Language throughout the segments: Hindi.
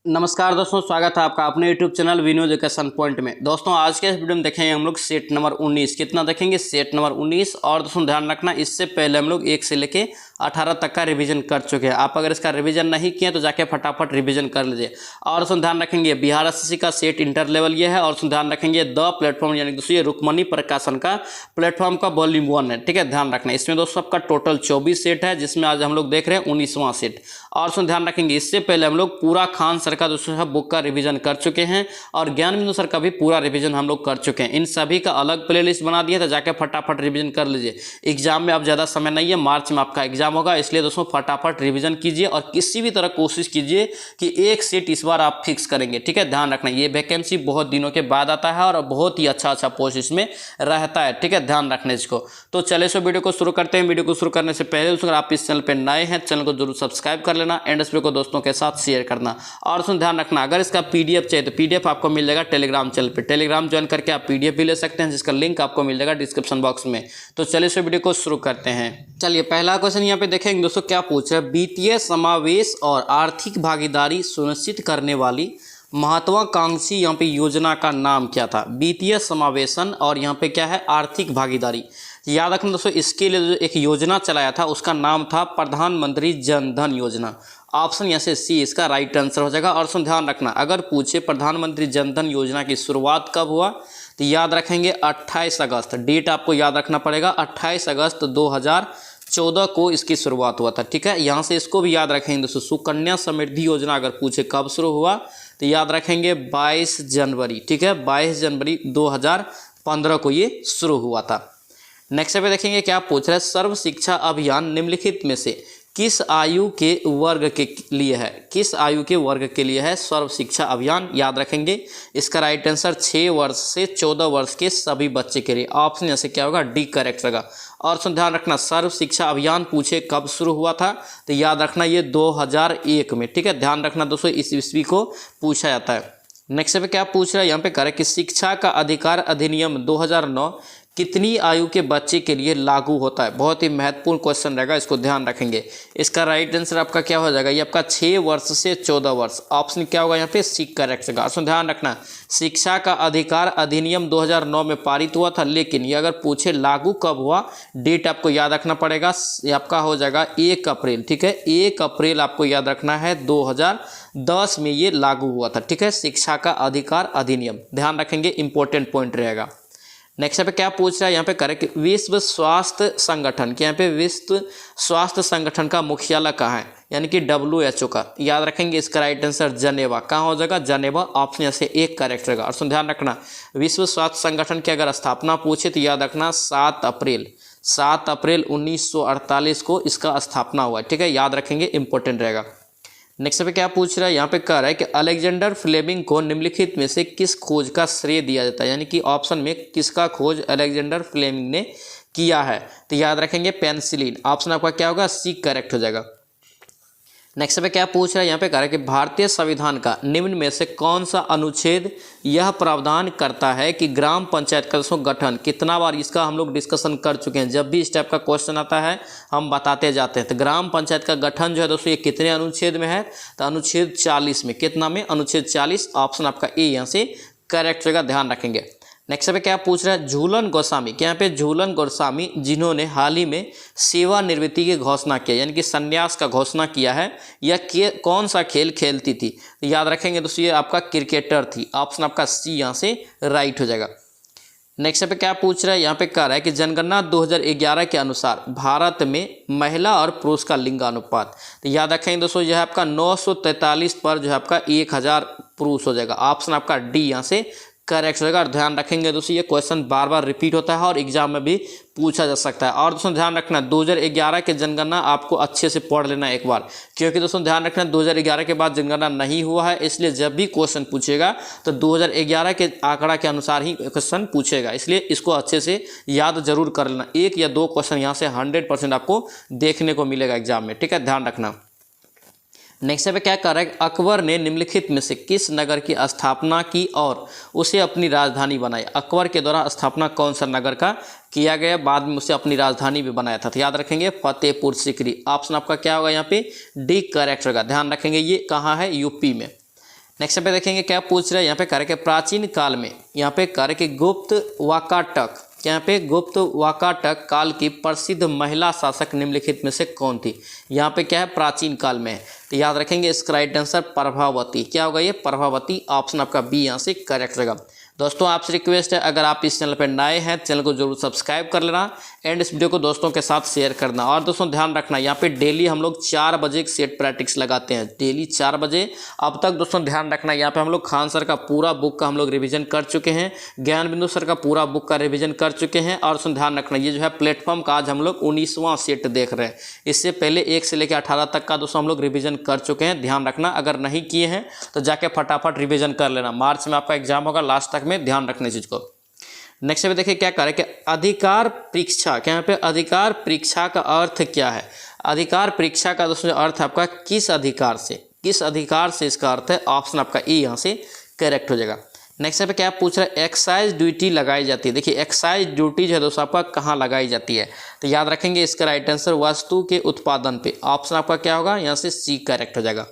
नमस्कार दोस्तों, स्वागत है आपका अपने YouTube चैनल विनो एजुकेशन पॉइंट में। दोस्तों आज के इस वीडियो में देखेंगे हम लोग सेट नंबर 19 कितना देखेंगे, सेट नंबर 19। और दोस्तों ध्यान रखना, इससे पहले हम लोग 1 से लेके 18 तक का रिवीजन कर चुके हैं। आप अगर इसका रिवीजन नहीं किए तो जाके फटाफट रिवीजन कर लीजिए। और दोस्तों ध्यान रखेंगे बिहार एसएससी का सेट इंटर लेवल ये है। और दोस्तों ध्यान रखेंगे द प्लेटफॉर्म यानी दोस्तों ये रुक्मणी प्रकाशन का प्लेटफॉर्म का वॉल्यूम 1 है। ठीक है, ध्यान रखना। इसमें दोस्तों आपका टोटल 24 सेट है, जिसमें आज हम लोग देख रहे हैं 19वां सेट। और दोस्तों ध्यान रखेंगे इससे पहले हम लोग पूरा खान सर का दोस्तों बुक का रिवीजन कर चुके हैं और ज्ञान बिंदु सर का भी पूरा रिवीजन हम लोग कर चुके हैं। इन सभी का अलग प्लेलिस्ट बना दिया, तो जाके फटाफट रिवीजन कर लीजिए। एग्जाम में अब ज़्यादा समय नहीं है, मार्च में आपका एग्जाम होगा, इसलिए दोस्तों फटाफट रिवीजन कीजिए और किसी भी तरह कोशिश कीजिए कि एक सीट इस बार आप फिक्स करेंगे। ठीक है, ध्यान रखना ये वैकेंसी बहुत दिनों के बाद आता है और बहुत ही अच्छा पोस्ट इसमें रहता है। ठीक है, ध्यान रखना इसको। तो चले सो वीडियो को शुरू करते हैं। वीडियो को शुरू करने से पहले दोस्तों अगर आप इस चैनल पर नए हैं, चैनल को जरूर सब्सक्राइब कर लेना एंड इस वीडियो को दोस्तों के साथ शेयर करना। और दोस्तों ध्यान रखना, अगर इसका पीडीएफ चाहिए तो पीडीएफ आपको मिल जाएगा टेलीग्राम चैनल पे। टेलीग्राम ज्वाइन करके आप पीडीएफ भी ले सकते हैं, जिसका लिंक आपको मिल जाएगा डिस्क्रिप्शन बॉक्स में। तो चलिए इस वीडियो को शुरू करते हैं। चलिए पहला क्वेश्चन यहाँ पे देखेंगे दोस्तों, क्या पूछ रहा है। वित्तीय समावेश और आर्थिक भागीदारी सुनिश्चित करने वाली महत्वाकांक्षी यहाँ पे योजना का नाम क्या था। वित्तीय समावेशन और यहाँ पे क्या है, आर्थिक भागीदारी। याद रखना दोस्तों, इसके लिए जो एक योजना चलाया था उसका नाम था प्रधानमंत्री जन धन योजना। ऑप्शन यहाँ से सी इसका राइट आंसर हो जाएगा। और सुन ध्यान रखना, अगर पूछे प्रधानमंत्री जन धन योजना की शुरुआत कब हुआ तो याद रखेंगे 28 अगस्त। डेट आपको याद रखना पड़ेगा, 28 अगस्त 2014 को इसकी शुरुआत हुआ था। ठीक है, यहाँ से इसको भी याद रखेंगे दोस्तों। सुकन्या समृद्धि योजना अगर पूछे कब शुरू हुआ तो याद रखेंगे 22 जनवरी। ठीक है, 22 जनवरी 2015 को ये शुरू हुआ था। नेक्स्ट पे देखेंगे क्या पूछ रहा है। सर्व शिक्षा अभियान निम्नलिखित में से किस आयु के वर्ग के लिए है। किस आयु के वर्ग के लिए है सर्व शिक्षा अभियान। याद रखेंगे इसका राइट आंसर 6 वर्ष से 14 वर्ष के सभी बच्चे के लिए। ऑप्शन यहाँ से क्या होगा, डी करेक्ट होगा। और ध्यान रखना, सर्व शिक्षा अभियान पूछे कब शुरू हुआ था तो याद रखना ये 2001 में। ठीक है, ध्यान रखना दोस्तों, इस ईस्वी को पूछा जाता है। नेक्स्ट पे क्या पूछ रहा है, यहाँ पे करें कि शिक्षा का अधिकार अधिनियम 2009 कितनी आयु के बच्चे के लिए लागू होता है। बहुत ही महत्वपूर्ण क्वेश्चन रहेगा, इसको ध्यान रखेंगे। इसका राइट आंसर आपका क्या हो जाएगा, ये आपका 6 वर्ष से 14 वर्ष। ऑप्शन क्या होगा यहाँ पे, सी करेक्ट होगा। तो ध्यान रखना, शिक्षा का अधिकार अधिनियम 2009 में पारित हुआ था, लेकिन ये अगर पूछे लागू कब हुआ, डेट आपको याद रखना पड़ेगा। ये आपका हो जाएगा 1 अप्रैल। ठीक है, 1 अप्रैल आपको याद रखना है 2010 में ये लागू हुआ था। ठीक है, शिक्षा का अधिकार अधिनियम ध्यान रखेंगे, इंपॉर्टेंट पॉइंट रहेगा। नेक्स्ट पे क्या पूछ रहा है, यहाँ पे करें कि विश्व स्वास्थ्य संगठन के यहाँ पे विश्व स्वास्थ्य संगठन का मुख्यालय कहाँ है, यानी कि WHO का। याद रखेंगे इसका राइट आंसर जनेवा। कहाँ हो जाएगा, जनेवा। ऑप्शन यहाँ से एक करेक्ट रहेगा। और ध्यान रखना, विश्व स्वास्थ्य संगठन की अगर स्थापना पूछे तो याद रखना 7 अप्रैल 1948 को इसका स्थापना हुआ। ठीक है, याद रखेंगे, इंपॉर्टेंट रहेगा। नेक्स्ट पे क्या पूछ रहा है, यहाँ पे कह रहा है कि अलेक्जेंडर फ्लेमिंग को निम्नलिखित में से किस खोज का श्रेय दिया जाता है, यानी कि ऑप्शन में किसका खोज अलेक्जेंडर फ्लेमिंग ने किया है तो याद रखेंगे पेनिसिलिन। ऑप्शन आपका क्या होगा, सी करेक्ट हो जाएगा। नेक्स्ट पे क्या पूछ रहा है, यहाँ पे कह रहा है कि भारतीय संविधान का निम्न में से कौन सा अनुच्छेद यह प्रावधान करता है कि ग्राम पंचायत का गठन। कितना बार इसका हम लोग डिस्कशन कर चुके हैं, जब भी इस टाइप का क्वेश्चन आता है हम बताते जाते हैं। तो ग्राम पंचायत का गठन जो है दोस्तों ये कितने अनुच्छेद में है तो अनुच्छेद 40 में। कितना में, अनुच्छेद 40। ऑप्शन आपका ए यहाँ से करेक्ट होगा, ध्यान रखेंगे। नेक्स्ट पे क्या पूछ रहा है, झूलन गोस्वामी के यहाँ पे झूलन गोस्वामी जिन्होंने हाल ही में सेवानिवृत्ति की घोषणा किया, यानी कि संन्यास का घोषणा किया है, यह कौन सा खेल खेलती थी तो याद रखेंगे दोस्तों ये आपका क्रिकेटर थी। ऑप्शन आपका सी यहाँ से राइट हो जाएगा। नेक्स्ट पे क्या पूछ रहा है, यहाँ पे कह रहा है कि जनगणना 2011 के अनुसार भारत में महिला और पुरुष का लिंगानुपात तो याद रखेंगे दोस्तों यह आपका 943 पर जो है आपका 1000 पुरुष हो जाएगा। ऑप्शन आपका डी यहाँ से करेक्ट होगा। और ध्यान रखेंगे दोस्तों ये क्वेश्चन बार बार रिपीट होता है और एग्जाम में भी पूछा जा सकता है। और दोस्तों ध्यान रखना 2011 के जनगणना आपको अच्छे से पढ़ लेना एक बार, क्योंकि दोस्तों ध्यान रखना 2011 के बाद जनगणना नहीं हुआ है, इसलिए जब भी क्वेश्चन पूछेगा तो 2011 के आंकड़ा के अनुसार ही क्वेश्चन पूछेगा, इसलिए इसको अच्छे से याद जरूर कर लेना। 1 या 2 क्वेश्चन यहाँ से 100% आपको देखने को मिलेगा एग्जाम में। ठीक है, ध्यान रखना। नेक्स्ट पे क्या कर रहा है, अकबर ने निम्नलिखित में से किस नगर की स्थापना की और उसे अपनी राजधानी बनाई। अकबर के द्वारा स्थापना कौन सा नगर का किया गया, बाद में उसे अपनी राजधानी भी बनाया था। तो याद रखेंगे फतेहपुर सीकरी। ऑप्शन आपका क्या होगा यहाँ पे, डी करेक्ट होगा। ध्यान रखेंगे ये कहाँ है, यूपी में। नेक्स्ट पे देखेंगे क्या पूछ रहा है यहाँ पे कार्य के प्राचीन काल में, यहाँ पे कार्य के गुप्त वाकाटक, यहाँ पे गुप्त वाकाटक काल की प्रसिद्ध महिला शासक निम्नलिखित में से कौन थी। यहाँ पे क्या है प्राचीन काल में है, तो याद रखेंगे इसका राइट आंसर प्रभावती। क्या होगा ये प्रभावती, ऑप्शन आपका बी यहाँ से करेक्ट रहेगा। दोस्तों आपसे रिक्वेस्ट है अगर आप इस चैनल पर नए हैं चैनल को जरूर सब्सक्राइब कर लेना एंड इस वीडियो को दोस्तों के साथ शेयर करना। और दोस्तों ध्यान रखना यहाँ पे डेली हम लोग 4 बजे सेट प्रैक्टिस लगाते हैं, डेली 4 बजे। अब तक दोस्तों ध्यान रखना यहाँ पे हम लोग खान सर का पूरा बुक का हम लोग रिवीजन कर चुके हैं, ज्ञान बिंदु सर का पूरा बुक का रिवीजन कर चुके हैं। और दोस्तों ध्यान रखना ये जो है प्लेटफॉर्म का आज हम लोग 19वां सेट देख रहे हैं। इससे पहले 1 से लेकर 18 तक का दोस्तों हम लोग रिविजन कर चुके हैं। ध्यान रखना अगर नहीं किए हैं तो जाके फटाफट रिविजन कर लेना, मार्च में आपका एग्जाम होगा लास्ट तक में, ध्यान रखना इस चीज को। नेक्स्ट पे देखिए क्या करें कि अधिकार परीक्षा, क्या यहाँ पे अधिकार परीक्षा का अर्थ क्या है। अधिकार परीक्षा का दोस्तों अर्थ आपका किस अधिकार से, किस अधिकार से इसका अर्थ है, ऑप्शन आपका ए यहाँ से करेक्ट हो जाएगा। नेक्स्ट पे क्या पूछ रहा है एक्साइज ड्यूटी लगाई जाती है। देखिए एक्साइज ड्यूटी जो है दोस्तों आपका कहाँ लगाई जाती है, तो याद रखेंगे इसका राइट आंसर वस्तु के उत्पादन पे, ऑप्शन आपका क्या होगा यहाँ से सी करेक्ट हो जाएगा।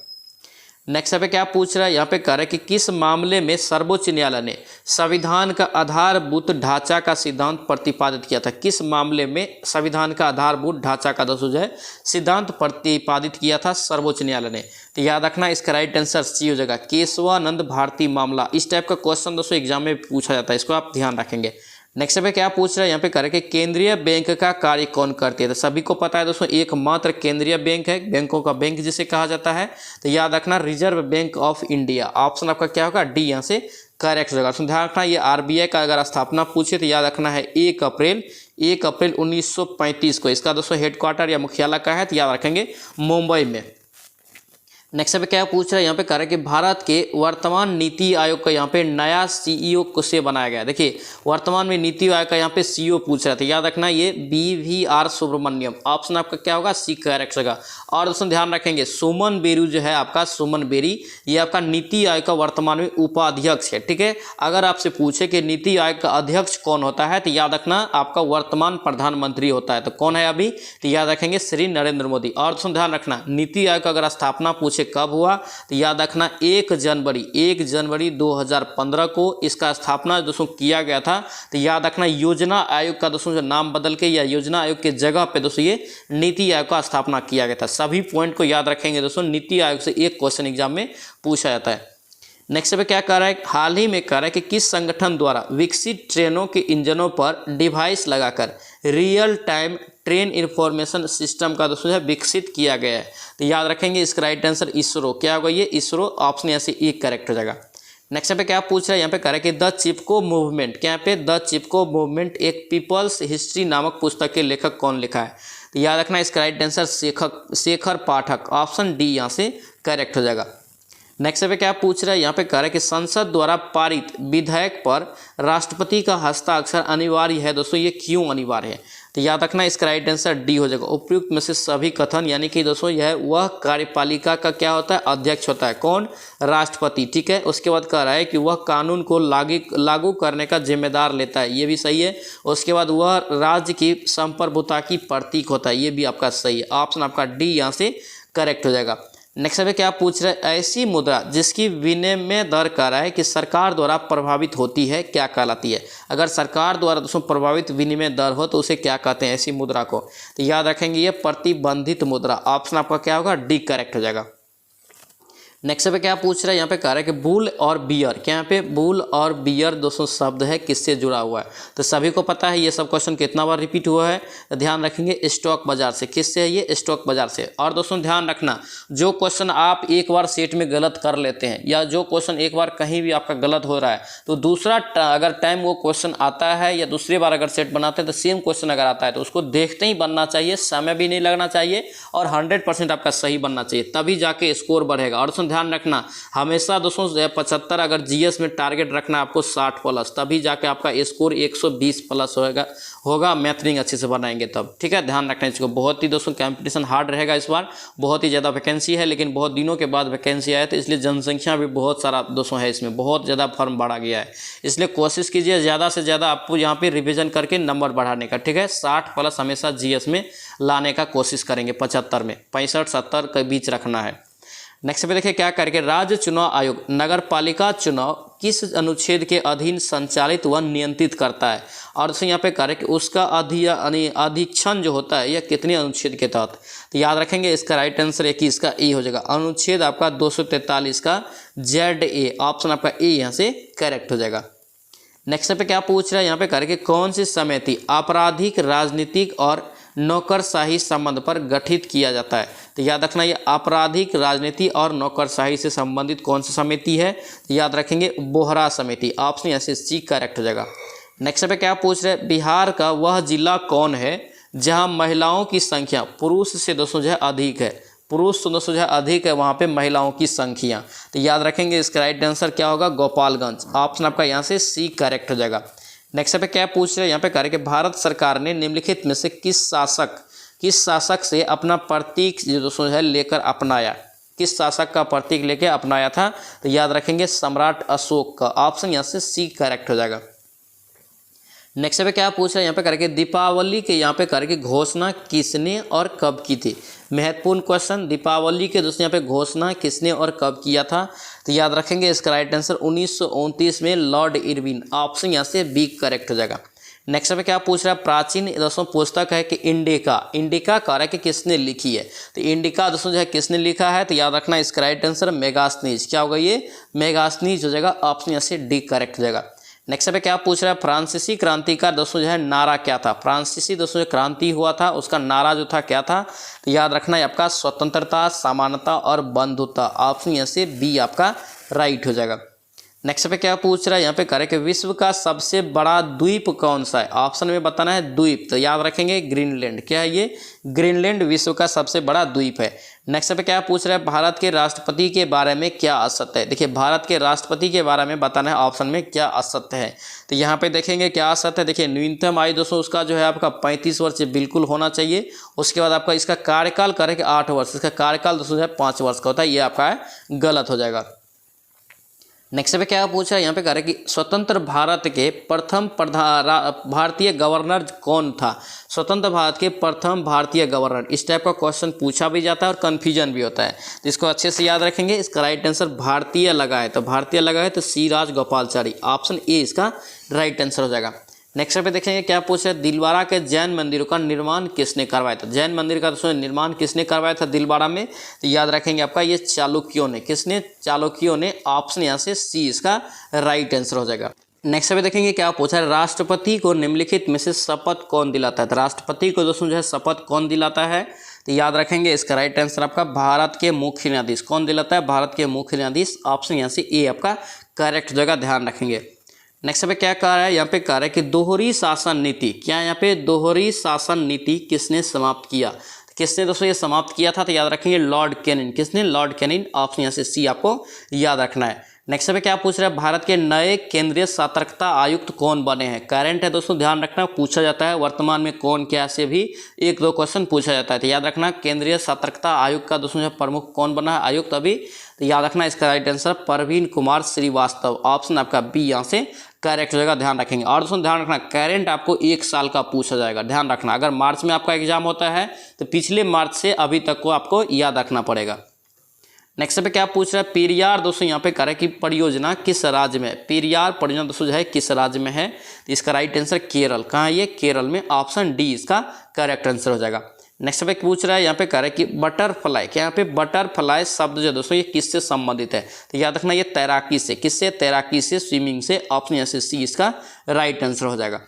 नेक्स्ट पे क्या पूछ रहा है यहाँ पे कह रहा है कि किस मामले में सर्वोच्च न्यायालय ने संविधान का आधारभूत ढांचा का सिद्धांत प्रतिपादित किया था। किस मामले में संविधान का आधारभूत ढांचा का दोस्तों जो है सिद्धांत प्रतिपादित किया था सर्वोच्च न्यायालय ने, तो याद रखना इसका राइट आंसर सी हो जाएगा केशवानंद भारती मामला। इस टाइप का क्वेश्चन दोस्तों एग्जाम में पूछा जाता है, इसको आप ध्यान रखेंगे। नेक्स्ट पे क्या पूछ रहा है यहाँ पे करें कि केंद्रीय बैंक का कार्य कौन करती है, तो सभी को पता है दोस्तों एकमात्र केंद्रीय बैंक है, बैंकों का बैंक जिसे कहा जाता है, तो याद रखना reserve bank of India, option आपका क्या होगा डी यहाँ से करेक्ट होगा। तो ध्यान रखना ये आरबीआई का अगर स्थापना पूछे तो याद रखना है 1 अप्रैल 1935 को इसका दोस्तों हेडक्वार्टर या मुख्यालय का है, तो याद रखेंगे मुंबई में। नेक्स्ट पे क्या पूछ रहा है यहाँ पे कह रहा है कि भारत के वर्तमान नीति आयोग का यहाँ पे नया सीईओ किसे बनाया गया है। देखिए वर्तमान में नीति आयोग का यहाँ पे सीईओ पूछ रहा था, याद रखना ये BVR सुब्रमण्यम, ऑप्शन आपका क्या होगा सी करेक्ट होगा। और दोस्तों ध्यान रखेंगे सुमन बेरू जो है आपका, सुमन बेरी ये आपका नीति आयोग का वर्तमान में उपाध्यक्ष है, ठीक है। अगर आपसे पूछे कि नीति आयोग का अध्यक्ष कौन होता है तो याद रखना आपका वर्तमान प्रधानमंत्री होता है, तो कौन है अभी, तो याद रखेंगे श्री नरेंद्र मोदी। और दोस्तों ध्यान रखना नीति आयोग का अगर स्थापना पूछे कब हुआ तो याद रखना 1 जनवरी 2015 को इसका स्थापना दोस्तों किया गया था। तो याद रखना योजना आयोग का दोस्तों जो नाम बदल के या योजना आयोग के जगह पे दोस्तों ये नीति आयोग का स्थापना किया गया था। सभी पॉइंट को याद रखेंगे दोस्तों, नीति आयोग से एक क्वेश्चन एग्जाम में पूछा जाता है। नेक्स्ट पे क्या कर रहा है, हाल ही में कर रहा है कि किस संगठन द्वारा विकसित ट्रेनों के इंजनों पर डिवाइस लगाकर real time train information system का दोस्तों है विकसित किया गया है, तो याद रखेंगे इसका राइट आंसर इसरो, क्या होगा ये इसरो, ऑप्शन यहाँ से एक करेक्ट हो जाएगा। नेक्स्ट पे क्या पूछ रहा है यहाँ पे कह रहा है कि द चिपको मूवमेंट, क्या पे द चिपको मूवमेंट एक पीपल्स हिस्ट्री नामक पुस्तक के लेखक कौन लिखा है, तो याद रखना इसका राइट आंसर शेखर पाठक, ऑप्शन डी यहाँ से करेक्ट हो जाएगा। नेक्स्ट पे क्या पूछ रहा है यहाँ पे कह रहा है कि संसद द्वारा पारित विधेयक पर राष्ट्रपति का हस्ताक्षर अनिवार्य है दोस्तों, ये क्यों अनिवार्य है, तो याद रखना इसका राइट आंसर डी हो जाएगा। उपयुक्त में से सभी कथन, यानी कि दोस्तों यह वह कार्यपालिका का क्या होता है अध्यक्ष होता है, कौन, राष्ट्रपति, ठीक है। उसके बाद कह रहा है कि वह कानून को लागू करने का जिम्मेदार लेता है, ये भी सही है। उसके बाद वह राज्य की संप्रभुता की प्रतीक होता है, ये भी आपका सही है, ऑप्शन आपका डी यहाँ से करेक्ट हो जाएगा। नेक्स्ट पे क्या पूछ रहा है, ऐसी मुद्रा जिसकी विनिमय दर कह रहा है कि सरकार द्वारा प्रभावित होती है क्या कहलाती है। अगर सरकार द्वारा दोस्तों प्रभावित विनिमय दर हो तो उसे क्या कहते हैं ऐसी मुद्रा को, तो याद रखेंगे ये प्रतिबंधित मुद्रा, ऑप्शन आपका क्या होगा डी करेक्ट हो जाएगा। नेक्स्ट पे क्या पूछ रहा है यहाँ पे कह रहा है कि बुल और बियर, क्या यहाँ पे बुल और बियर दोस्तों शब्द है किससे जुड़ा हुआ है, तो सभी को पता है ये सब क्वेश्चन कितना बार रिपीट हुआ है, तो ध्यान रखेंगे स्टॉक बाजार से, किससे है ये स्टॉक बाजार से। और दोस्तों ध्यान रखना जो क्वेश्चन आप एक बार सेट में गलत कर लेते हैं या जो क्वेश्चन एक बार कहीं भी आपका गलत हो रहा है तो दूसरा अगर टाइम वो क्वेश्चन आता है या दूसरी बार अगर सेट बनाते हैं तो सेम क्वेश्चन अगर आता है तो उसको देखते ही बनना चाहिए, समय भी नहीं लगना चाहिए और 100% आपका सही बनना चाहिए, तभी जाके स्कोर बढ़ेगा। और ध्यान रखना हमेशा दोस्तों 75 अगर जीएस में टारगेट रखना आपको 60 प्लस, तभी जाके आपका स्कोर 120 प्लस होगा मैथनिंग अच्छे से बनाएंगे तब, ठीक है। ध्यान रखना इसको, बहुत ही दोस्तों कंपटीशन हार्ड रहेगा इस बार, बहुत ही ज़्यादा वैकेंसी है, लेकिन बहुत दिनों के बाद वैकेंसी आया तो इसलिए जनसंख्या भी बहुत सारा दोस्तों है, इसमें बहुत ज़्यादा फॉर्म बढ़ा गया है, इसलिए कोशिश कीजिए ज़्यादा से ज़्यादा आपको यहाँ पे रिवीजन करके नंबर बढ़ाने का, ठीक है। 60 प्लस हमेशा जीएस में लाने का कोशिश करेंगे, 75 में 65-70 के बीच रखना है। नेक्स्ट पे देखिए क्या करके राज्य चुनाव आयोग नगर पालिका चुनाव किस अनुच्छेद के अधीन संचालित व नियंत्रित करता है, और दोस्तों यहाँ पे कार्य कि उसका अधीक्षण जो होता है यह कितने अनुच्छेद के तहत। तो याद रखेंगे इसका राइट आंसर 21 का ए हो जाएगा। अनुच्छेद आपका 243 का ZA, ऑप्शन आपका ए यहाँ से करेक्ट हो जाएगा। नेक्स्ट पे क्या पूछ रहा है यहाँ पे कार्य कि कौन सी समिति आपराधिक, राजनीतिक और नौकरशाही संबंध पर गठित किया जाता है। तो याद रखना ये आपराधिक, राजनीति और नौकरशाही से संबंधित कौन सी समिति है, तो याद रखेंगे बोहरा समिति, ऑप्शन यहाँ से सी करेक्ट हो जाएगा। नेक्स्ट पे क्या पूछ रहे हैं, बिहार का वह जिला कौन है जहां महिलाओं की संख्या पुरुष से दोस्तों जो है अधिक है, पुरुष से दोस्तों जो है अधिक है वहां पे महिलाओं की संख्या। तो याद रखेंगे इसका राइट आंसर क्या होगा, गोपालगंज, ऑप्शन आपका यहाँ से सी करेक्ट हो जाएगा। नेक्स्ट पे क्या पूछ रहे हैं यहाँ पे कार्य कि भारत सरकार ने निम्नलिखित में से किस शासक से अपना प्रतीक जो दोस्तों है लेकर अपनाया, किस शासक का प्रतीक लेकर अपनाया था। तो याद रखेंगे सम्राट अशोक का, ऑप्शन यहाँ से सी करेक्ट हो जाएगा। नेक्स्ट पे क्या पूछ रहे हैं यहाँ पे करके दीपावली के यहाँ पे करके घोषणा किसने और कब की थी। महत्वपूर्ण क्वेश्चन, दीपावली के दोस्तों यहाँ पे घोषणा किसने और कब किया था। तो याद रखेंगे इसका राइट आंसर 1929 में लॉर्ड इरविन, ऑप्शन यहाँ से बी करेक्ट हो जाएगा। नेक्स्ट पे क्या पूछ रहा है, प्राचीन दोस्तों पुस्तक है कि इंडिका कार्य कि किसने लिखी है। तो इंडिका दोस्तों जो है किसने लिखा है, तो याद रखना इसका राइट आंसर मेगास्थनीज, क्या होगा ये मेगास्थनीज हो जाएगा, ऑप्शन यहाँ से डी करेक्ट हो जाएगा। नेक्स्ट पे क्या पूछ रहा है, फ्रांसीसी क्रांति का दोस्तों जो है नारा क्या था। फ्रांसीसी दोस्तों जो क्रांति हुआ था उसका नारा जो था क्या था, तो याद रखना है आपका स्वतंत्रता, समानता और बंधुता, ऑप्शन यहाँ से बी आपका राइट हो जाएगा। नेक्स्ट पे क्या पूछ रहा है यहाँ पे करें कि विश्व का सबसे बड़ा द्वीप कौन सा है, ऑप्शन में बताना है द्वीप। तो याद रखेंगे ग्रीनलैंड, क्या है ये ग्रीनलैंड विश्व का सबसे बड़ा द्वीप है। नेक्स्ट पे क्या पूछ रहा है, भारत के राष्ट्रपति के बारे में क्या असत्य है। देखिए भारत के राष्ट्रपति के बारे में बताना है ऑप्शन में क्या असत्य है। तो यहाँ पे देखेंगे क्या असत्य है, देखिए न्यूनतम आयु दोस्तों उसका जो है आपका 35 वर्ष बिल्कुल होना चाहिए। उसके बाद आपका इसका कार्यकाल करें कि 8 वर्ष, इसका कार्यकाल दोस्तों जो है 5 वर्ष का होता है, ये आपका गलत हो जाएगा। नेक्स्ट पे क्या पूछा है यहाँ पे कह रहे कि स्वतंत्र भारत के प्रथम भारतीय गवर्नर कौन था। स्वतंत्र भारत के प्रथम भारतीय गवर्नर, इस टाइप का क्वेश्चन पूछा भी जाता है और कन्फ्यूजन भी होता है, तो इसको अच्छे से याद रखेंगे। इसका राइट आंसर भारतीय लगा है, तो भारतीय लगा है तो सी राजगोपालाचारी, ऑप्शन ए इसका राइट आंसर हो जाएगा। नेक्स्ट पे देखेंगे क्या पूछा है, दिलवाड़ा के जैन मंदिरों का निर्माण किसने करवाया था। जैन मंदिर का दोस्तों निर्माण किसने करवाया था दिलवाड़ा में, तो याद रखेंगे आपका ये चालुक्यों ने, किसने चालुक्यों ने, ऑप्शन यहाँ से सी इसका राइट आंसर हो जाएगा। नेक्स्ट पे देखेंगे क्या पूछा है, राष्ट्रपति को निम्नलिखित में से शपथ कौन दिलाता है। तो राष्ट्रपति को दोस्तों जो है शपथ कौन दिलाता है, तो याद रखेंगे इसका राइट आंसर आपका भारत के मुख्य न्यायाधीश, कौन दिलाता है भारत के मुख्य न्यायाधीश, ऑप्शन यहाँ से ए आपका करेक्ट जगह, ध्यान रखेंगे। नेक्स्ट पे क्या कह रहा है यहाँ पे कह रहा है कि दोहरी शासन नीति, क्या यहाँ पे दोहरी शासन नीति किसने समाप्त किया, किसने दोस्तों ये समाप्त किया था, तो याद रखेंगे लॉर्ड कैनिंग, किसने लॉर्ड कैनिंग, ऑप्शन यहाँ से सी आपको याद रखना है। नेक्स्ट पे क्या पूछ रहा है, भारत के नए केंद्रीय सतर्कता आयुक्त कौन बने हैं। करंट है दोस्तों, ध्यान रखना, पूछा जाता है वर्तमान में कौन क्या से भी 1-2 क्वेश्चन पूछा जाता है, तो याद रखना केंद्रीय सतर्कता आयुक्त का दोस्तों प्रमुख कौन बना है आयुक्त अभी, तो याद रखना इसका right answer Praveen Kumar Srivastava, option आपका बी यहाँ से करेक्ट हो जाएगा, ध्यान रखेंगे। और दोस्तों ध्यान रखना करंट आपको 1 साल का पूछा जाएगा, ध्यान रखना, अगर मार्च में आपका एग्जाम होता है तो पिछले मार्च से अभी तक को आपको याद रखना पड़ेगा। नेक्स्ट पे क्या पूछ रहा है, पेरियार दोस्तों यहाँ पे कह रहा है कि परियोजना किस राज्य में, पेरियार परियोजना दोस्तों जो है किस राज्य में है, तो इसका राइट आंसर केरल, कहाँ है ये केरल में, ऑप्शन डी इसका करेक्ट आंसर हो जाएगा। नेक्स्ट पे पूछ रहा है यहाँ पे कह रहा है कि बटरफ्लाई, क्या यहाँ पे बटरफ्लाई शब्द जो दोस्तों ये किससे संबंधित है, तो याद रखना ये तैराकी से, किससे तैराकी से, स्विमिंग से, ऑप्शन यहाँ से सी इसका राइट आंसर हो जाएगा।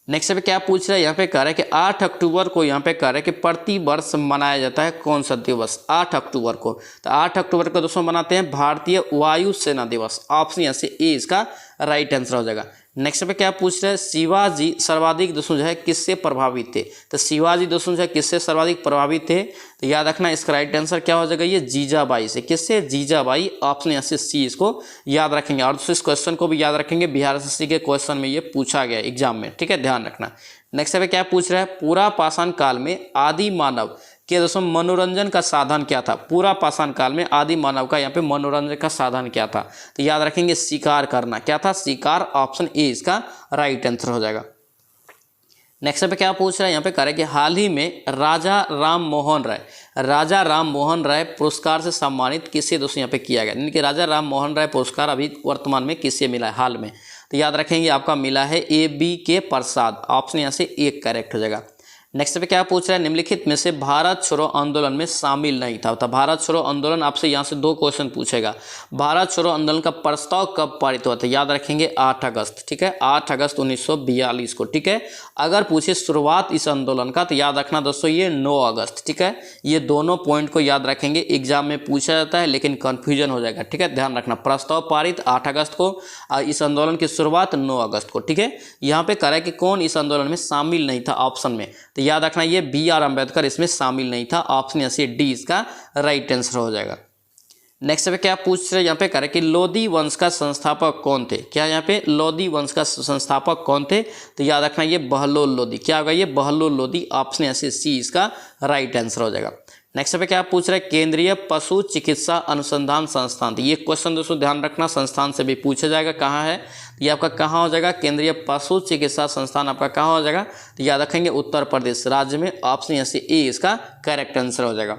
नेक्स्ट पे क्या पूछ रहा है यहाँ पे कह रहा है कि 8 अक्टूबर को यहाँ पे कह रहा है कि प्रति वर्ष मनाया जाता है कौन सा दिवस, 8 अक्टूबर को, तो 8 अक्टूबर को दोस्तों मनाते हैं भारतीय वायु सेना दिवस, ऑप्शन यहाँ से ए इसका राइट आंसर हो जाएगा। नेक्स्ट पे क्या पूछ रहे हैं, शिवाजी सर्वाधिक दोस्तों जो है किससे प्रभावित थे, तो शिवाजी दोस्तों जो है किससे सर्वाधिक प्रभावित थे, तो याद रखना इसका राइट आंसर क्या हो जाएगा, ये जीजाबाई से, किससे जीजाबाई, ऑप्शन यहाँ से सी इसको याद रखेंगे। और दोस्तों इस क्वेश्चन को भी याद रखेंगे, बिहार एसएससी के क्वेश्चन में ये पूछा गया एग्जाम में, ठीक है, ध्यान रखना। नेक्स्ट पे क्या पूछ रहा है, पूरा पाषाण काल में आदि मानव के दोस्तों मनोरंजन का साधन क्या था। पूरा पाषाण काल में आदि मानव का यहाँ पे मनोरंजन का साधन क्या था, तो याद रखेंगे शिकार करना, क्या था शिकार, ऑप्शन ए इसका राइट आंसर हो जाएगा। नेक्स्ट पे क्या पूछ रहा है यहाँ पे, कह रहा है कि हाल ही में राजा राम मोहन राय पुरस्कार से सम्मानित किसे दोस्तों यहाँ पे किया गया, यानी कि राजा राम मोहन राय पुरस्कार अभी वर्तमान में किसे मिला है हाल में। तो याद रखेंगे आपका मिला है A.B.K. प्रसाद, ऑप्शन यहाँ से एक करेक्ट हो जाएगा। नेक्स्ट पे क्या पूछ रहा है, निम्नलिखित में से भारत छोड़ो आंदोलन में शामिल नहीं था। तो भारत छोड़ो आंदोलन आपसे यहाँ से दो क्वेश्चन पूछेगा। भारत छोड़ो आंदोलन का प्रस्ताव कब पारित हुआ था, याद रखेंगे 8 अगस्त, ठीक है, 8 अगस्त 1942 को, ठीक है। अगर पूछे शुरुआत इस आंदोलन का तो याद रखना दोस्तों ये 9 अगस्त, ठीक है। ये दोनों पॉइंट को याद रखेंगे, एग्जाम में पूछा जाता है लेकिन कन्फ्यूजन हो जाएगा, ठीक है, ध्यान रखना। प्रस्ताव पारित 8 अगस्त को, इस आंदोलन की शुरुआत 9 अगस्त को, ठीक है। यहाँ पे कह रहा है कि कौन इस आंदोलन में शामिल नहीं था ऑप्शन में, तो याद रखना ये B.R. अम्बेडकर इसमें शामिल नहीं था, ऑप्शन यहाँ से डी इसका राइट आंसर हो जाएगा। नेक्स्ट पे क्या पूछ रहे हैं यहाँ पे, कह रहे कि लोधी वंश का संस्थापक कौन थे, क्या यहाँ पे लोधी वंश का संस्थापक कौन थे, तो याद रखना ये बहलोल लोधी, क्या होगा ये बहलोल लोधी, ऑप्शन यहाँ से सी इसका राइट आंसर हो जाएगा। नेक्स्ट पे क्या पूछ रहे हैं, केंद्रीय पशु चिकित्सा अनुसंधान संस्थान, तो ये क्वेश्चन दोस्तों ध्यान रखना संस्थान से भी पूछा जाएगा, कहाँ है, ये आपका कहाँ हो जाएगा, केंद्रीय पशु चिकित्सा संस्थान आपका कहाँ हो जाएगा, तो याद रखेंगे उत्तर प्रदेश राज्य में, ऑप्शन यहाँ से ए इसका करेक्ट आंसर हो जाएगा।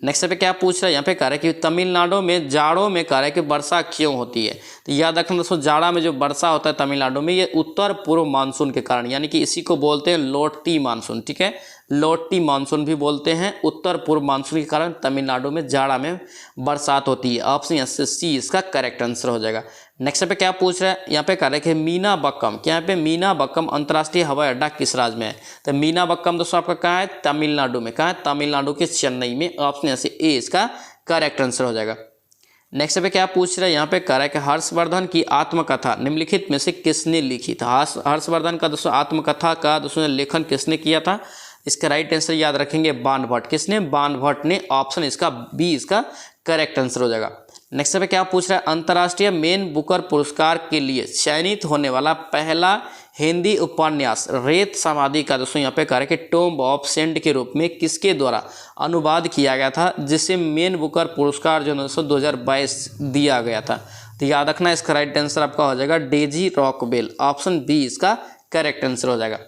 नेक्स्ट पे क्या पूछ रहा है यहाँ पे, कह रहा है कि तमिलनाडु में जाड़ों में कह रहा है कि वर्षा क्यों होती है, तो याद रखना दोस्तों जाड़ा में जो वर्षा होता है तमिलनाडु में ये उत्तर पूर्व मानसून के कारण, यानी कि इसी को बोलते हैं लोटी मानसून, ठीक है, लोटी मानसून भी बोलते हैं। उत्तर पूर्व मानसून के कारण तमिलनाडु में जाड़ा में बरसात होती है, ऑप्शन यहाँ से सी इसका करेक्ट आंसर हो जाएगा। नेक्स्ट पे क्या पूछ रहा है यहाँ पे, कह रहा है कि मीनाबक्कम, क्या यहाँ पे मीनाबक्कम अंतर्राष्ट्रीय हवाई अड्डा किस राज्य में है, तो मीनाबक्कम दोस्तों आपका कहाँ है, तमिलनाडु में, कहाँ है, तमिलनाडु के चेन्नई में, ऑप्शन यहाँ से ए इसका करेक्ट आंसर हो जाएगा। नेक्स्ट पे क्या पूछ रहा है यहाँ पे, कह रहा है कि हर्षवर्धन की आत्मकथा निम्नलिखित में से किसने लिखी था, हर्षवर्धन का दोस्तों आत्मकथा का दोस्तों लेखन किसने किया था, इसका राइट आंसर याद रखेंगे बाणभट्ट, किसने, बाणभट्ट ने, ऑप्शन इसका बी इसका करेक्ट आंसर हो जाएगा। नेक्स्ट पे क्या पूछ रहा है, अंतर्राष्ट्रीय मैन बुकर पुरस्कार के लिए चयनित होने वाला पहला हिंदी उपन्यास रेत समाधि का दोस्तों यहाँ पे कह रहे हैं कि टॉम्ब ऑफ सेंड के रूप में किसके द्वारा अनुवाद किया गया था, जिसे मैन बुकर पुरस्कार जो दोस्तों 2022 दिया गया था, तो याद रखना इसका राइट आंसर आपका हो जाएगा डेजी रॉकवेल, ऑप्शन बी इसका करेक्ट आंसर हो जाएगा।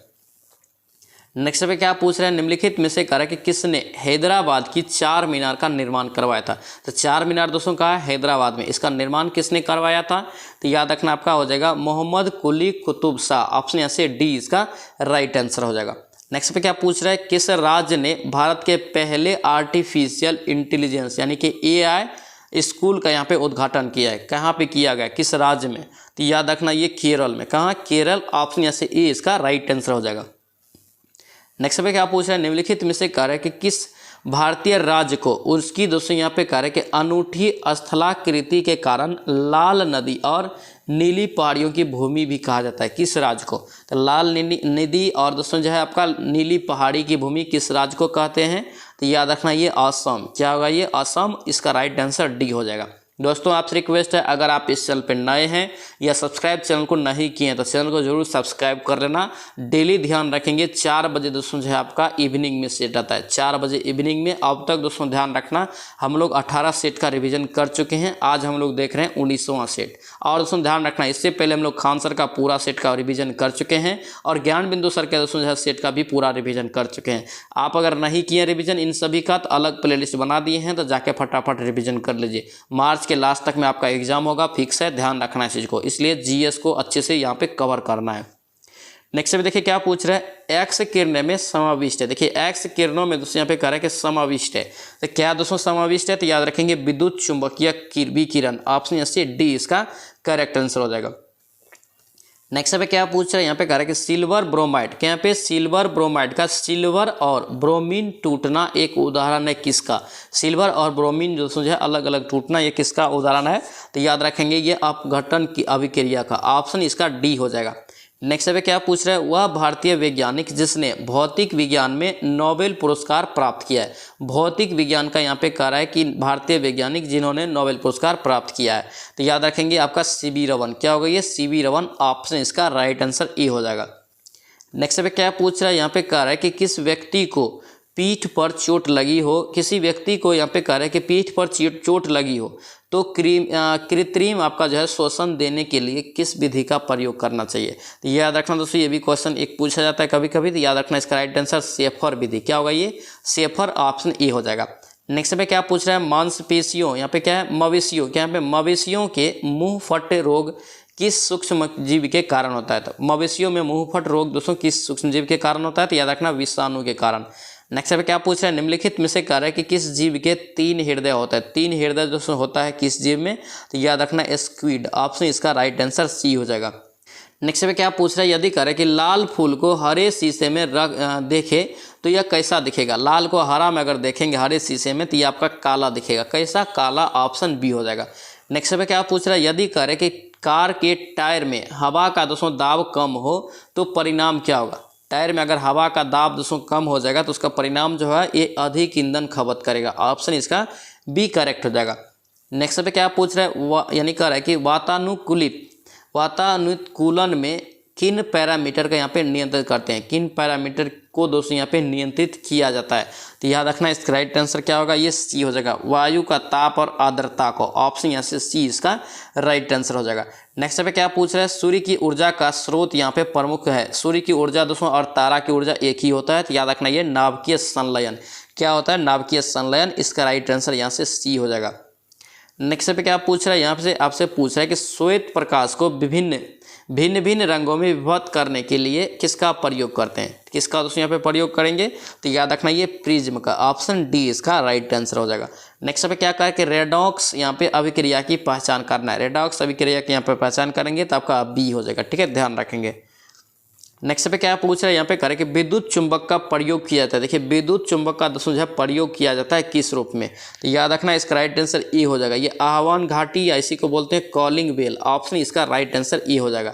नेक्स्ट पे क्या पूछ रहे हैं, निम्नलिखित में से कह रहा है कि किसने हैदराबाद की चार मीनार का निर्माण करवाया था, तो चार मीनार दोस्तों का है हैदराबाद में, इसका निर्माण किसने करवाया था, तो याद रखना आपका हो जाएगा मोहम्मद कुली कुतुब शाह, ऑप्शन यहाँ से डी इसका राइट आंसर हो जाएगा। नेक्स्ट पे क्या पूछ रहा है, किस राज्य ने भारत के पहले आर्टिफिशियल इंटेलिजेंस यानी कि AI स्कूल का यहाँ पे उद्घाटन किया है, कहाँ पे किया गया, किस राज्य में, तो याद रखना ये केरल में, कहाँ, केरल, ऑप्शन यहाँ से ए इसका राइट आंसर हो जाएगा। नेक्स्ट पे क्या पूछ रहा है, निम्नलिखित में से कह रहा है कि किस भारतीय राज्य को उसकी दोस्तों यहाँ पे कह रहे हैं कि अनूठी स्थलाकृति के कारण लाल नदी और नीली पहाड़ियों की भूमि भी कहा जाता है, किस राज्य को, तो लाल नदी और दोस्तों जो है आपका नीली पहाड़ी की भूमि किस राज्य को कहते हैं, तो याद रखना ये असम, क्या होगा ये असम, इसका राइट आंसर डी हो जाएगा। दोस्तों आपसे रिक्वेस्ट है अगर आप इस चैनल पर नए हैं या सब्सक्राइब चैनल को नहीं किए हैं तो चैनल को जरूर सब्सक्राइब कर लेना। डेली ध्यान रखेंगे 4 बजे दोस्तों जो है आपका इवनिंग में सेट आता है, 4 बजे इवनिंग में। अब तक दोस्तों ध्यान रखना हम लोग 18 सेट का रिवीजन कर चुके हैं, आज हम लोग देख रहे हैं 19वां सेट। और दोस्तों ध्यान रखना इससे पहले हम लोग खान सर का पूरा सेट का रिवीजन कर चुके हैं और ज्ञान बिंदु सर के दोस्तों जो है सेट का भी पूरा रिवीजन कर चुके हैं। आप अगर नहीं किए रिवीजन इन सभी का तो अलग प्लेलिस्ट बना दिए हैं, तो जाके फटाफट रिवीजन कर लीजिए। मार्च के लास्ट तक में आपका एग्जाम होगा, फिक्स है, ध्यान रखना इस चीज को, इसलिए जीएस को अच्छे से यहाँ पे कवर करना है। नेक्स्ट में देखिए क्या पूछ रहा है, एक्स किरण में समाविष्ट है। देखिए एक्स किरणों में दोस्तों यहाँ पे कह रहा है कि समाविष्ट है, तो क्या दोस्तों समाविष्ट है, तो याद रखेंगे विद्युत चुंबकीय विकिरण, ऑप्शन यहाँ से डी इसका करेक्ट आंसर हो जाएगा। नेक्स्ट पे क्या पूछ रहा है, यहाँ पे कह रहा है कि सिल्वर ब्रोमाइड, क्या यहाँ पे सिल्वर ब्रोमाइड का सिल्वर और ब्रोमीन टूटना एक उदाहरण है किसका, सिल्वर और ब्रोमीन जो है अलग अलग टूटना ये किसका उदाहरण है, तो याद रखेंगे ये अपघटन की अभिक्रिया का, ऑप्शन इसका डी हो जाएगा। नेक्स्ट पे क्या पूछ रहा है, वह भारतीय वैज्ञानिक जिसने भौतिक विज्ञान में नोबेल पुरस्कार प्राप्त किया है। भौतिक विज्ञान का यहाँ पे कह रहा है कि भारतीय वैज्ञानिक जिन्होंने नोबेल पुरस्कार प्राप्त किया है, तो याद रखेंगे आपका CB रमन, क्या होगा ये CB रमन, ऑप्शन इसका राइट आंसर ए हो जाएगा। नेक्स्ट पे क्या पूछ रहा है, यहाँ पे कह रहा है कि किस व्यक्ति को पीठ पर चोट लगी हो, किसी व्यक्ति को यहाँ पे कह रहा है कि पीठ पर चोट लगी हो तो कृत्रिम आपका जो है श्वसन देने के लिए किस विधि का प्रयोग करना चाहिए। तो याद रखना दोस्तों, ये भी क्वेश्चन एक पूछा जाता है कभी कभी, तो याद रखना इसका राइट आंसर शेफर विधि। क्या होगा ये, शेफर, ऑप्शन ए हो जाएगा। नेक्स्ट पे क्या पूछ रहा है, मांसपेशियों, यहाँ पे क्या है मवेशियों, क्या यहाँ पे मवेशियों के मुंह फट रोग किस सूक्ष्म जीव के कारण होता है। तो मवेशियों में मुंह फट रोग दोस्तों किस सूक्ष्म जीव के कारण होता है, तो याद रखना विषाणु के कारण। नेक्स्ट पे क्या पूछ रहा है, निम्नलिखित में से कह रहा है कि किस जीव के 3 हृदय होता है। 3 हृदय दोस्तों होता है किस जीव में, तो याद रखना स्क्विड, ऑप्शन इसका राइट आंसर सी हो जाएगा। नेक्स्ट पे क्या पूछ रहा है, यदि कह रहा है कि लाल फूल को हरे शीशे में रख देखे तो यह कैसा दिखेगा। लाल को हरा में अगर देखेंगे हरे शीशे में तो ये आपका काला दिखेगा, कैसा, काला, ऑप्शन बी हो जाएगा। नेक्स्ट पे क्या पूछ रहा है, यदि कह रहे कि कार के टायर में हवा का दोस्तों दाब कम हो तो परिणाम क्या होगा। टायर में अगर हवा का दाब दोस्तों कम हो जाएगा तो उसका परिणाम जो है ये अधिक ईंधन खपत करेगा, ऑप्शन इसका बी करेक्ट हो जाएगा। नेक्स्ट पे क्या पूछ रहा है, यानी कह रहा है कि वातानुकूलन में किन पैरामीटर का यहाँ पे नियंत्रित करते हैं, किन पैरामीटर को दोस्तों यहाँ पे नियंत्रित किया जाता है। तो याद रखना इसका राइट आंसर क्या होगा, ये सी हो जाएगा, वायु का ताप और आर्द्रता को, ऑप्शन यहाँ से सी इसका राइट आंसर हो जाएगा। नेक्स्ट पे क्या पूछ रहा है, सूर्य की ऊर्जा का स्रोत यहाँ पे प्रमुख है। सूर्य की ऊर्जा दोस्तों और तारा की ऊर्जा एक ही होता है, तो याद रखना ये नाभिकीय संलयन, क्या होता है, नाभिकीय संलयन, इसका राइट आंसर यहाँ से सी हो जाएगा। नेक्स्ट पे क्या पूछ रहा है, यहाँ से आपसे पूछ रहा है कि श्वेत प्रकाश को भिन्न रंगों में विभक्त करने के लिए किसका प्रयोग करते हैं। किसका दोस्तों यहाँ पे प्रयोग करेंगे, तो याद रखना ये प्रिज्म का, ऑप्शन डी इसका राइट आंसर हो जाएगा। नेक्स्ट पे क्या कहा कि रेडॉक्स यहाँ पे अभिक्रिया की पहचान करना है। रेडॉक्स अभिक्रिया की यहाँ पे पहचान करेंगे तो आपका बी हो जाएगा, ठीक है, ध्यान रखेंगे। नेक्स्ट पे क्या पूछ रहा है, यहाँ पे करें कि विद्युत चुंबक का प्रयोग किया जाता है। देखिए विद्युत चुंबक का दोस्तों जो है प्रयोग किया जाता है किस रूप में, तो याद रखना इसका राइट आंसर ए हो जाएगा। ये आह्वान घाटी या इसी को बोलते हैं कॉलिंग बेल, ऑप्शन इसका राइट आंसर ए हो जाएगा।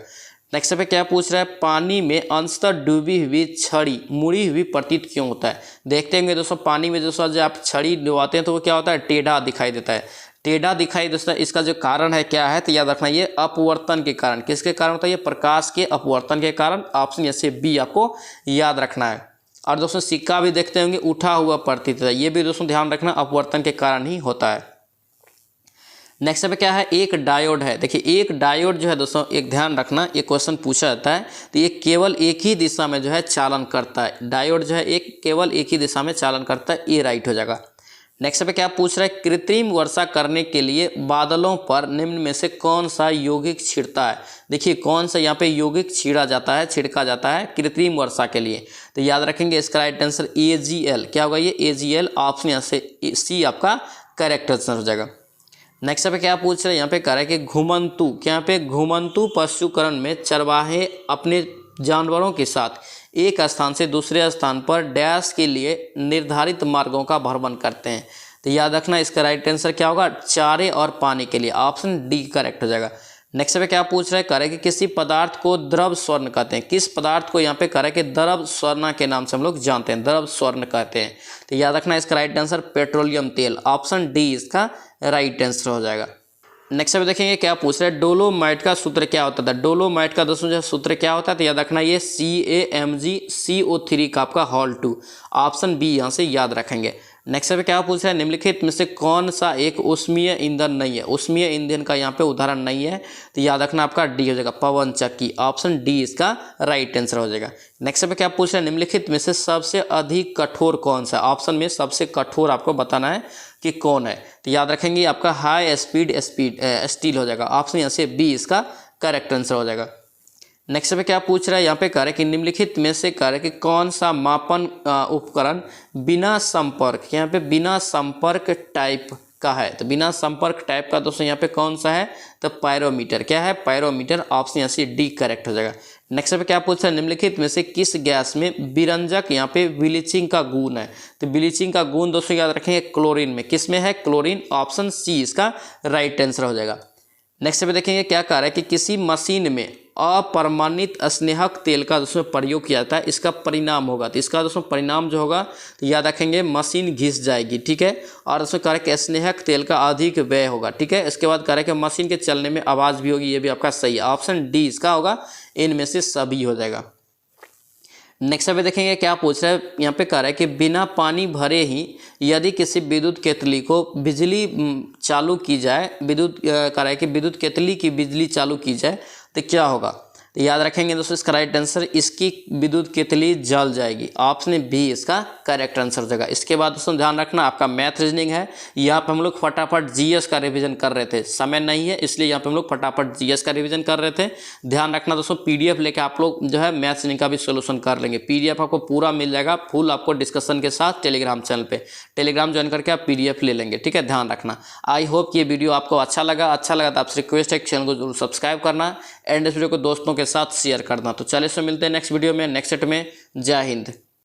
नेक्स्ट पे क्या पूछ रहा है, पानी में अंशतः डूबी हुई छड़ी मुड़ी हुई प्रतीत क्यों होता है। देखते होंगे दोस्तों पानी में दोस्तों जब आप छड़ी डुबाते हैं तो वो क्या होता है, टेढ़ा दिखाई देता है, टेढ़ा दिखाई दोस्तों। इसका जो कारण है क्या है, तो याद रखना ये अपवर्तन के कारण, किसके कारण होता है, ये प्रकाश के अपवर्तन के कारण, ऑप्शन जैसे बी आपको याद रखना है। और दोस्तों सिक्का भी देखते होंगे उठा हुआ प्रतीत है, ये भी दोस्तों ध्यान रखना अपवर्तन के कारण ही होता है। नेक्स्ट पे क्या है, एक डायोड है। देखिए एक डायोड जो है दोस्तों, एक ध्यान रखना ये क्वेश्चन पूछा जाता है, तो ये केवल एक ही दिशा में जो है चालन करता है। डायोड जो है एक केवल एक ही दिशा में चालन करता है, ये राइट हो जाएगा। नेक्स्ट पे क्या पूछ रहा है, कृत्रिम वर्षा करने के लिए बादलों पर निम्न में से कौन सा यौगिक छिड़ता है। देखिए कौन सा यहाँ पे यौगिक छिड़का जाता है कृत्रिम वर्षा के लिए, तो याद रखेंगे इसका राइट आंसर AgL, क्या होगा ये AgL, ऑप्शन यहाँ से सी आपका करेक्ट आंसर हो जाएगा। नेक्स्ट पे क्या पूछ रहे हैं, यहाँ पे कह रहा है कि घुमंतु, क्या यहाँ पे घुमंतु पशुकरण में चरवाहे अपने जानवरों के साथ एक स्थान से दूसरे स्थान पर डैश के लिए निर्धारित मार्गों का भ्रमण करते हैं। तो याद रखना इसका राइट आंसर क्या होगा, चारे और पानी के लिए, ऑप्शन डी करेक्ट हो जाएगा। नेक्स्ट पे क्या पूछ रहा है, कह रहा है कि किसी पदार्थ को द्रव स्वर्ण कहते हैं। किस पदार्थ को यहाँ पे कह रहा है कि द्रव स्वर्ण के नाम से हम लोग जानते हैं, द्रव स्वर्ण कहते हैं। तो याद रखना इसका राइट आंसर पेट्रोलियम तेल, ऑप्शन डी इसका राइट आंसर हो जाएगा। नेक्स्ट पे देखेंगे क्या पूछ रहा है, डोलोमाइट का सूत्र क्या होता था। डोलोमाइट का दोस्तों जो सूत्र क्या होता है, तो याद रखना ये CaMgCO3 का आपका हॉल 2, ऑप्शन बी यहाँ से याद रखेंगे। नेक्स्ट पे क्या पूछ रहा है, निम्नलिखित में से कौन सा एक ऊष्मीय ईंधन नहीं है। ऊष्मीय ईंधन का यहाँ पे उदाहरण नहीं है, तो याद रखना आपका डी हो जाएगा, पवन चक्की, ऑप्शन डी इसका राइट आंसर हो जाएगा। नेक्स्ट पे क्या पूछ रहा है, निम्नलिखित में से सबसे अधिक कठोर कौन सा। ऑप्शन में सबसे कठोर आपको बताना है कि कौन है, तो याद रखेंगे आपका हाई स्पीड स्टील हो जाएगा, ऑप्शन यहाँ से बी इसका करेक्ट आंसर हो जाएगा। नेक्स्ट पे क्या पूछ रहा है, यहाँ पे कह रहा है कि निम्नलिखित में से कह रहा है कि कौन सा मापन उपकरण बिना संपर्क, यहाँ पे बिना संपर्क टाइप का है। तो बिना संपर्क टाइप का दोस्तों यहाँ पे कौन सा है, तो पायरोमीटर, क्या है पायरोमीटर, ऑप्शन यहाँ से डी करेक्ट हो जाएगा। नेक्स्ट पे क्या पूछ रहा है, निम्नलिखित में से किस गैस में विरंजक यहाँ पे ब्लीचिंग का गुण है। तो ब्लीचिंग का गुण दोस्तों याद रखेंगे क्लोरीन में, किस में है, क्लोरीन, ऑप्शन सी इसका राइट आंसर हो जाएगा। नेक्स्ट पे देखेंगे क्या कह रहा है कि किसी मशीन में अप्रमाणित स्नेहक तेल का दोस्तों प्रयोग किया जाता है, इसका परिणाम होगा। तो इसका दोस्तों परिणाम जो होगा तो याद रखेंगे मशीन घिस जाएगी, ठीक है। और दोस्तों कह रहा है कि स्नेहक तेल का अधिक व्यय होगा, ठीक है। इसके बाद कह रहा है कि मशीन के चलने में आवाज़ भी होगी, ये भी आपका सही है, ऑप्शन डी इसका होगा, इनमें से सभी हो जाएगा। नेक्स्ट पे देखेंगे क्या पूछ रहा है, यहाँ पे कह रहा है कि बिना पानी भरे ही यदि किसी विद्युत केतली को बिजली चालू की जाए, विद्युत कह रहा है कि विद्युत केतली की बिजली चालू की जाए तो क्या होगा। तो याद रखेंगे दोस्तों इसका राइट आंसर, इसकी विद्युत केतली जल जाएगी। ऑप्शन बी इसका करेक्ट आंसर हो जाएगा। इसके बाद दोस्तों ध्यान रखना आपका मैथ रीजनिंग है, यहाँ पे हम लोग फटाफट जीएस का रिवीजन कर रहे थे, समय नहीं है इसलिए यहाँ पे हम लोग फटाफट जीएस का रिवीजन कर रहे थे। ध्यान रखना दोस्तों पीडीएफ लेके आप लोग जो है मैथ रीजनिंग का भी सोल्यूशन कर लेंगे। पीडीएफ आपको पूरा मिल जाएगा, फुल आपको डिस्कशन के साथ टेलीग्राम चैनल पे, टेलीग्राम ज्वाइन करके आप पीडीएफ ले लेंगे, ठीक है। ध्यान रखना। आई होप ये वीडियो आपको अच्छा लगा तो आपसे रिक्वेस्ट है चैनल को जरूर सब्सक्राइब करना एंड इस वीडियो को दोस्तों के साथ शेयर करना। तो चलिए से मिलते हैं नेक्स्ट वीडियो में, नेक्स्ट सेट में। जय हिंद।